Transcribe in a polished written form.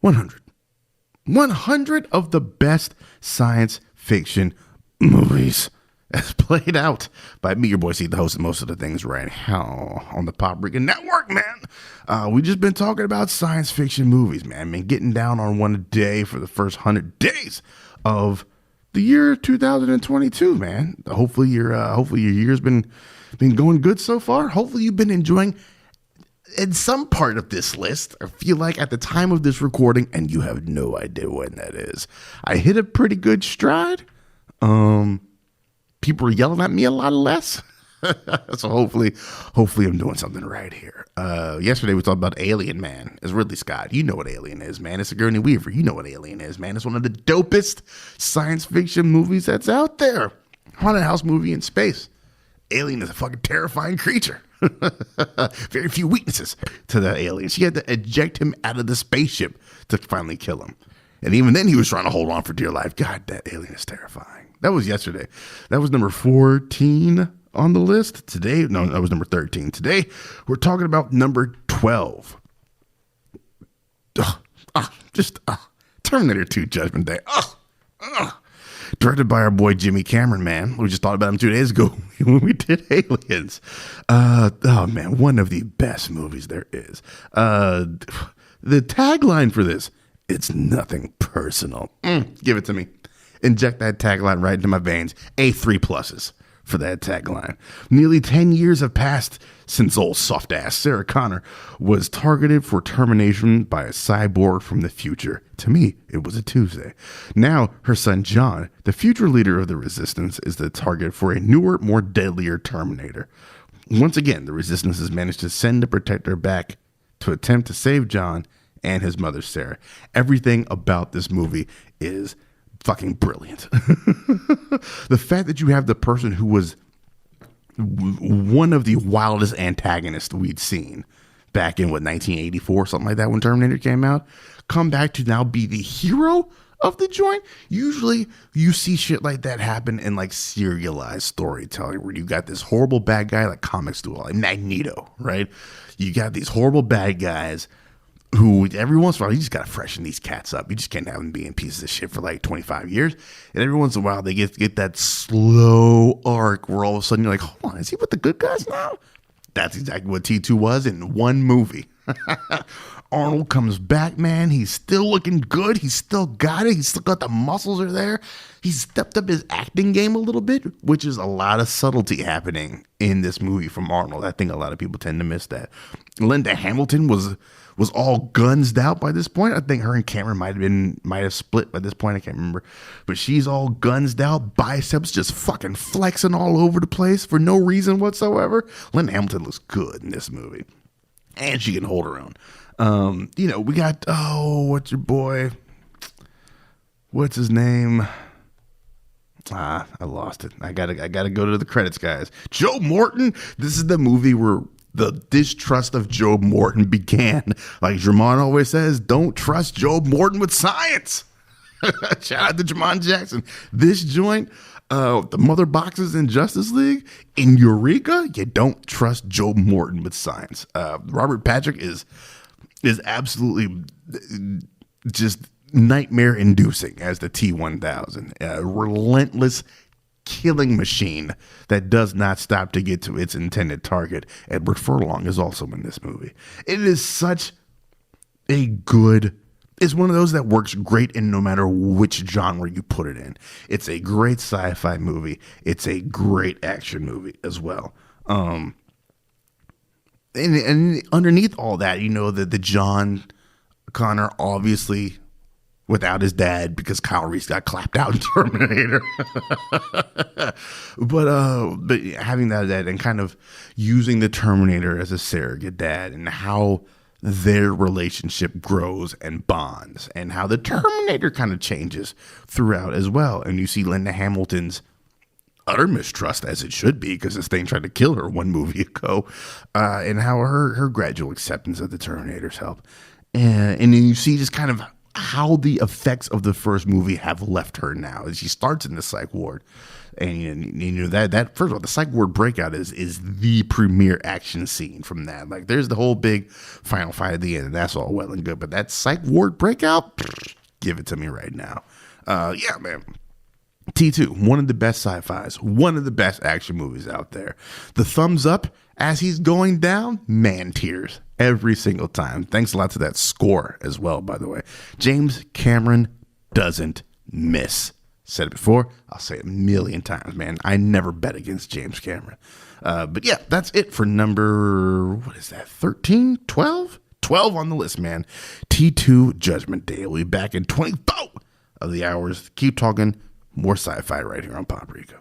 100. 100 of the best science fiction movies as played out by me, your boy C, the host of most of the things right now on the Pop Rican Network, man. We just been talking about science fiction movies, man. Been getting down on one a day for the first 100 days of the year 2022, man. Hopefully your year's been going good so far. Hopefully you've been enjoying in some part of this list. I feel like at the time of this recording, and you have no idea when that is, I hit a pretty good stride. People are yelling at me a lot less. So hopefully I'm doing something right here. Yesterday we talked about Alien, man. It's Ridley Scott. You know what Alien is, man. It's Sigourney Weaver. You know what Alien is, man. It's one of the dopest science fiction movies that's out there. Haunted house movie in space. Alien is a fucking terrifying creature. Very few weaknesses to that alien. She had to eject him out of the spaceship to finally kill him. And even then he was trying to hold on for dear life. God, that alien is terrifying. That was yesterday. That was number 14 on the list. Today, no, that was number 13. Today, we're talking about number 12. Terminator 2 Judgment Day. Directed by our boy Jimmy Cameron, man. We just thought about him 2 days ago when we did Aliens. Oh, man, one of the best movies there is. The tagline for this, it's nothing personal. Give it to me. Inject that tagline right into my veins. A3 pluses for that tagline. Nearly 10 years have passed since old soft-ass Sarah Connor was targeted for termination by a cyborg from the future. To me, it was a Tuesday. Now, her son John, the future leader of the Resistance, is the target for a newer, more deadlier Terminator. Once again, the Resistance has managed to send the Protector back to attempt to save John and his mother, Sarah. Everything about this movie is fucking brilliant. The fact that you have the person who was one of the wildest antagonists we'd seen back in 1984, something like that, when Terminator came out, come back to now be the hero of the joint. Usually you see shit like that happen in like serialized storytelling where you got this horrible bad guy, like comics do, like Magneto, right? You got these horrible bad guys who every once in a while, you just got to freshen these cats up. You just can't have them being pieces of shit for like 25 years. And every once in a while, they get that slow arc where all of a sudden you're like, hold on, is he with the good guys now? That's exactly what T2 was in one movie. Arnold comes back, man. He's still looking good. He's still got it. He's still got the muscles are there. He's stepped up his acting game a little bit, which is a lot of subtlety happening in this movie from Arnold. I think a lot of people tend to miss that. Linda Hamilton was all gunsed out by this point. I think her and Cameron might have split by this point. I can't remember, but she's all gunsed out, biceps just fucking flexing all over the place for no reason whatsoever. Linda Hamilton looks good in this movie, and she can hold her own. We got what's your boy? What's his name? I lost it. I gotta go to the credits, guys. Joe Morton. This is the movie where the distrust of Joe Morton began. Like Jermon always says, don't trust Joe Morton with science. Shout out to Jermon Jackson. This joint, the mother boxes in Justice League, in Eureka, you don't trust Joe Morton with science. Robert Patrick is absolutely just nightmare inducing as the T-1000. A relentless killing machine that does not stop to get to its intended target. Edward Furlong is also in this movie. It is such a good, it's one of those that works great in no matter which genre you put it in. It's a great sci-fi movie. It's a great action movie as well. And underneath all that, the John Connor, obviously without his dad, because Kyle Reese got clapped out in Terminator. but having that and kind of using the Terminator as a surrogate dad, and how their relationship grows and bonds, and how the Terminator kind of changes throughout as well. And you see Linda Hamilton's utter mistrust, as it should be, because this thing tried to kill her one movie ago, and how her gradual acceptance of the Terminator's help. And then you see just kind of how the effects of the first movie have left her now. She starts in the psych ward. And you know that first of all, the psych ward breakout is the premier action scene from that. Like, there's the whole big final fight at the end, and that's all well and good. But that psych ward breakout, give it to me right now. Yeah, man. T2, one of the best sci-fis, one of the best action movies out there. The thumbs up as he's going down, man, tears every single time. Thanks a lot to that score as well, by the way. James Cameron doesn't miss. Said it before, I'll say it a million times, man. I never bet against James Cameron. But yeah, that's it for number, what is that, 13, 12? 12 on the list, man. T2 Judgment Day. We'll be back in 24 of the hours. Keep talking more sci-fi right here on Pop Rico.